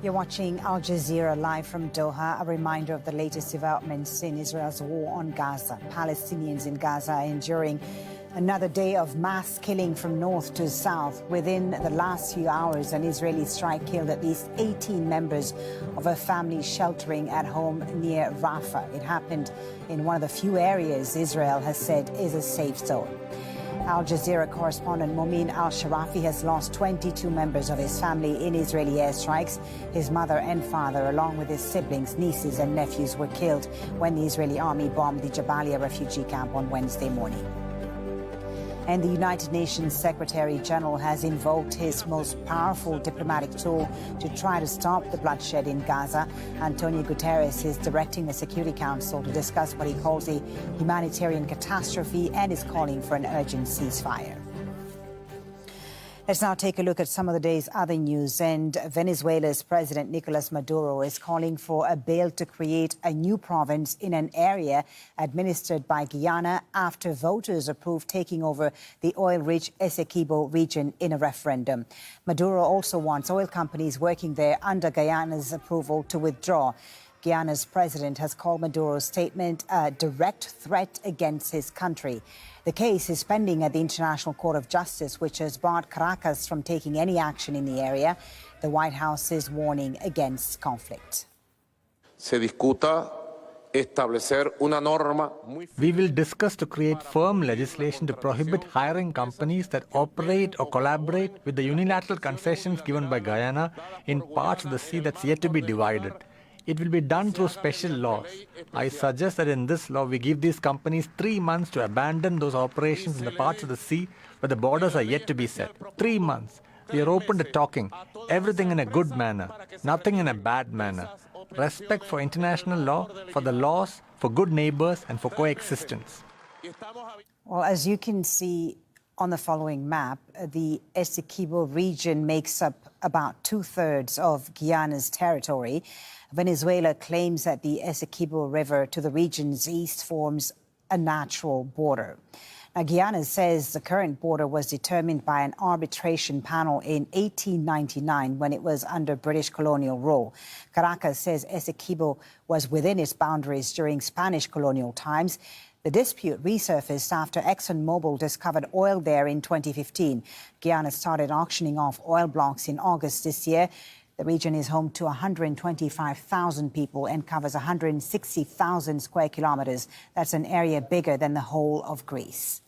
You're watching Al Jazeera live from Doha. A reminder of the latest developments in Israel's war on Gaza. Palestinians in Gaza are enduring another day of mass killing from north to south. Within the last few hours, an Israeli strike killed at least 18 members of a family sheltering at home near Rafah. It happened in one of the few areas Israel has said is a safe zone. Al Jazeera correspondent Momin Al-Sharafi has lost 22 members of his family in Israeli airstrikes. His mother and father, along with his siblings, nieces and nephews, were killed when the Israeli army bombed the Jabalia refugee camp on Wednesday morning. And the United Nations Secretary General has invoked his most powerful diplomatic tool to try to stop the bloodshed in Gaza. Antonio Guterres is directing the Security Council to discuss what he calls a humanitarian catastrophe and is calling for an urgent ceasefire. Let's now take a look at some of the day's other news. And Venezuela's President Nicolas Maduro is calling for a bill to create a new province in an area administered by Guyana after voters approved taking over the oil-rich Essequibo region in a referendum. Maduro also wants oil companies working there under Guyana's approval to withdraw. Guyana's president has called Maduro's statement a direct threat against his country. The case is pending at the International Court of Justice, which has barred Caracas from taking any action in the area. The White House is warning against conflict. We will discuss to create firm legislation to prohibit hiring companies that operate or collaborate with the unilateral concessions given by Guyana in parts of the sea that's yet to be divided. It will be done through special laws. I suggest that in this law we give these companies 3 months to abandon those operations in the parts of the sea where the borders are yet to be set. 3 months. We are open to talking. Everything in a good manner, nothing in a bad manner. Respect for international law, for the laws, for good neighbors and for coexistence. Well, as you can see on the following map, the Essequibo region makes up about 2/3 of Guyana's territory. Venezuela claims that the Essequibo River to the region's east forms a natural border. Now, Guyana says the current border was determined by an arbitration panel in 1899 when it was under British colonial rule. Caracas says Essequibo was within its boundaries during Spanish colonial times. The dispute resurfaced after ExxonMobil discovered oil there in 2015. Guyana started auctioning off oil blocks in August this year. The region is home to 125,000 people and covers 160,000 square kilometers. That's an area bigger than the whole of Greece.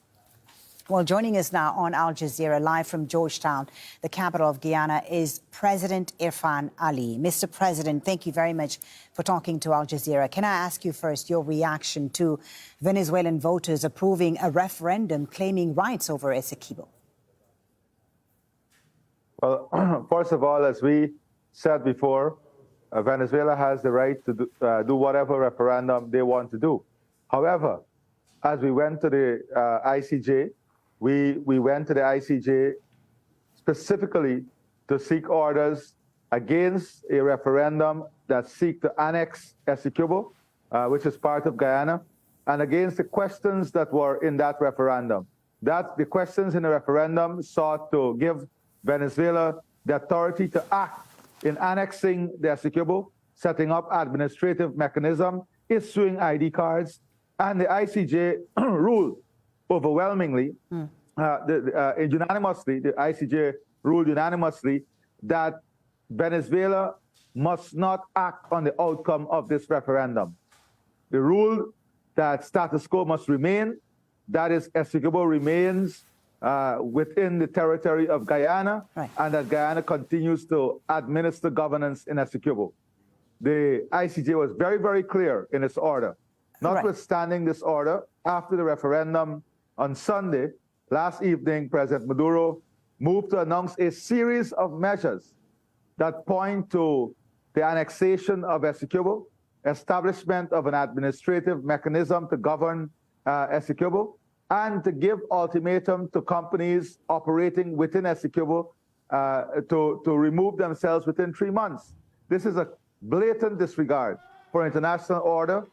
Well, joining us now on Al Jazeera, live from Georgetown, the capital of Guyana, is President Irfaan Ali. Mr. President, thank you very much for talking to Al Jazeera. Can I ask you first your reaction to Venezuelan voters approving a referendum claiming rights over Essequibo? Well, first of all, as we said before, Venezuela has the right to do whatever referendum they want to do. However, as we went to the ICJ, we went to the ICJ specifically to seek orders against a referendum that seek to annex Essequibo, which is part of Guyana, and against the questions that were in that referendum. The questions in the referendum sought to give Venezuela the authority to act in annexing the Essequibo, setting up administrative mechanism, issuing ID cards, and the ICJ ruled overwhelmingly, unanimously, the ICJ ruled unanimously that Venezuela must not act on the outcome of this referendum. The rule that status quo must remain, that is, Essequibo remains within the territory of Guyana, right, and that Guyana continues to administer governance in Essequibo. The ICJ was very, very clear in its order. Notwithstanding this order, after the referendum on Sunday, last evening, President Maduro moved to announce a series of measures that point to the annexation of Essequibo, establishment of an administrative mechanism to govern Essequibo, and to give ultimatum to companies operating within Essequibo to remove themselves within 3 months. This is a blatant disregard for international order,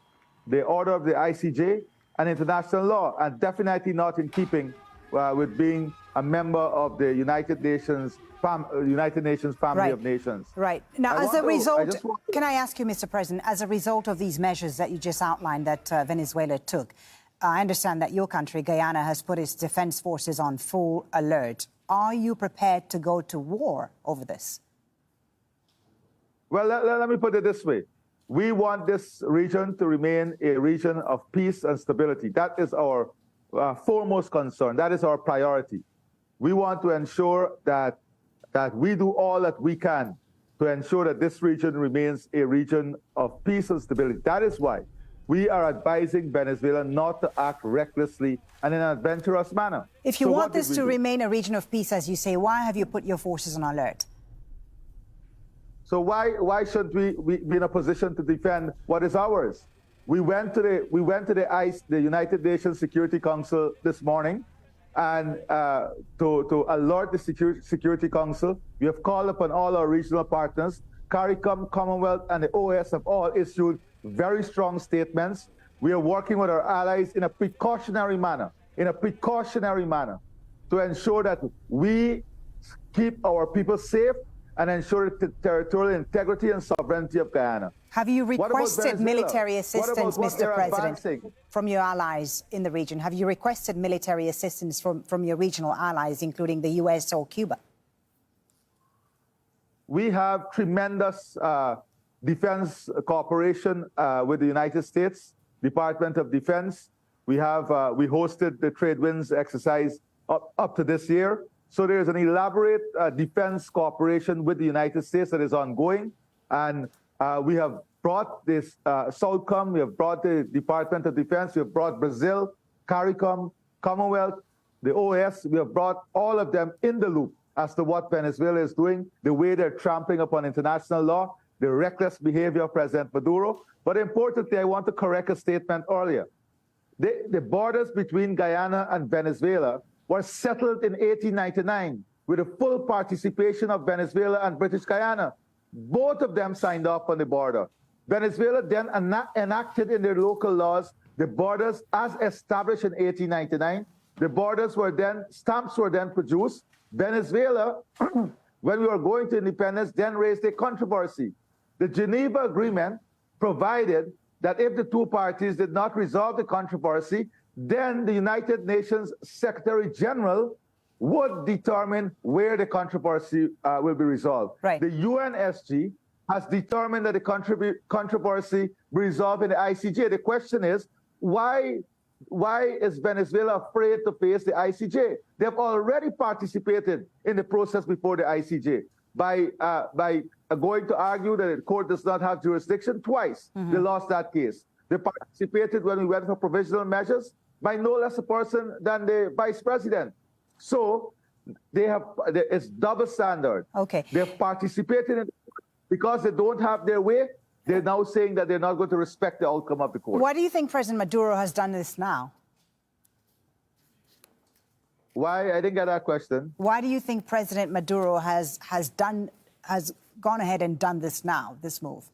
the order of the ICJ, and international law, and definitely not in keeping with being a member of the United Nations family of nations. Right. Now, can I ask you, Mr. President, as a result of these measures that you just outlined that Venezuela took, I understand that your country, Guyana, has put its defense forces on full alert. Are you prepared to go to war over this? Well, let me put it this way. We want this region to remain a region of peace and stability. That is our foremost concern. That is our priority. We want to ensure that we do all that we can to ensure that this region remains a region of peace and stability. That is why we are advising Venezuela not to act recklessly and in an adventurous manner. If you want this to remain a region of peace, as you say, why have you put your forces on alert? So why should we be in a position to defend what is ours? We went to the United Nations Security Council this morning, and to alert the Security Council. We have called upon all our regional partners. CARICOM, Commonwealth, and the OAS have all issued very strong statements. We are working with our allies in a precautionary manner, to ensure that we keep our people safe and ensure the territorial integrity and sovereignty of Guyana. Have you requested military assistance, Mr. President, from your allies in the region? Have you requested military assistance from your regional allies, including the U.S. or Cuba? We have tremendous defense cooperation with the United States Department of Defense. We hosted the Trade Winds exercise up to this year. So there's an elaborate defense cooperation with the United States that is ongoing. And we have brought this Southcom, we have brought the Department of Defense, we have brought Brazil, CARICOM, Commonwealth, the OAS, we have brought all of them in the loop as to what Venezuela is doing, the way they're trampling upon international law, the reckless behavior of President Maduro. But importantly, I want to correct a statement earlier. The borders between Guyana and Venezuela were settled in 1899 with the full participation of Venezuela and British Guyana. Both of them signed off on the border. Venezuela then enacted in their local laws the borders as established in 1899. The borders were then, stamps were then produced. Venezuela, when we were going to independence, then raised a controversy. The Geneva Agreement provided that if the two parties did not resolve the controversy, then the United Nations Secretary General would determine where the controversy will be resolved. Right. The UNSG has determined that the controversy be resolved in the ICJ. The question is, why is Venezuela afraid to face the ICJ? They have already participated in the process before the ICJ by going to argue that the court does not have jurisdiction twice. They lost that case. They participated when we went for provisional measures by no less a person than the vice president. So it's double standard. Okay. They have participated in, because they don't have their way, they're now saying that they're not going to respect the outcome of the court. Why do you think President Maduro has done this now? Why? I didn't get that question. Why do you think President Maduro has gone ahead and done this now, this move?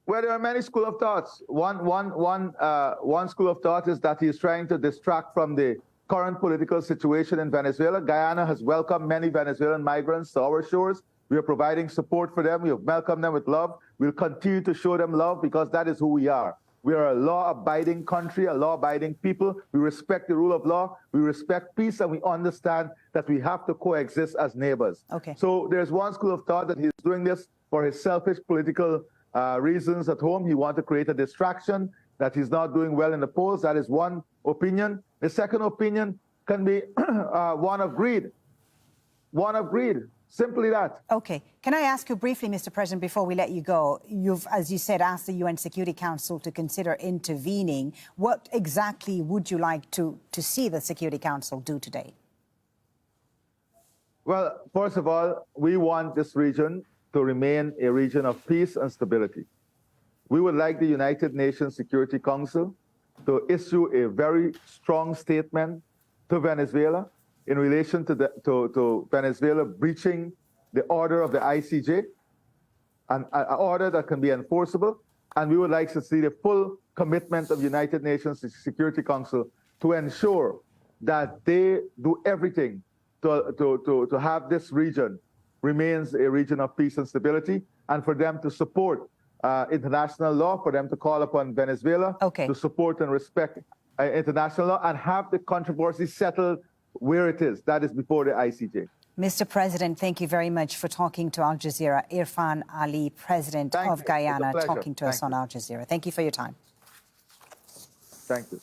Well, there are many schools of thoughts. One school of thought is that he's trying to distract from the current political situation in Venezuela. Guyana has welcomed many Venezuelan migrants to our shores. We are providing support for them. We have welcomed them with love. We'll continue to show them love because that is who we are. We are a law-abiding country, a law-abiding people. We respect the rule of law. We respect peace, and we understand that we have to coexist as neighbors. Okay. So there's one school of thought that he's doing this for his selfish political reasons at home. He wants to create a distraction, that he's not doing well in the polls. That is one opinion. The second opinion can be one of greed. One of greed. Simply that. Okay. Can I ask you briefly, Mr. President, before we let you go? You've, as you said, asked the UN Security Council to consider intervening. What exactly would you like to see the Security Council do today? Well, first of all, we want this region to remain a region of peace and stability. We would like the United Nations Security Council to issue a very strong statement to Venezuela in relation to Venezuela breaching the order of the ICJ, an order that can be enforceable. And we would like to see the full commitment of the United Nations Security Council to ensure that they do everything to have this region remains a region of peace and stability, and for them to support international law, for them to call upon Venezuela to support and respect international law and have the controversy settled where it is. That is before the ICJ. Mr. President, thank you very much for talking to Al Jazeera. Irfaan Ali, President of Guyana, talking to us on Al Jazeera. Thank you for your time. Thank you.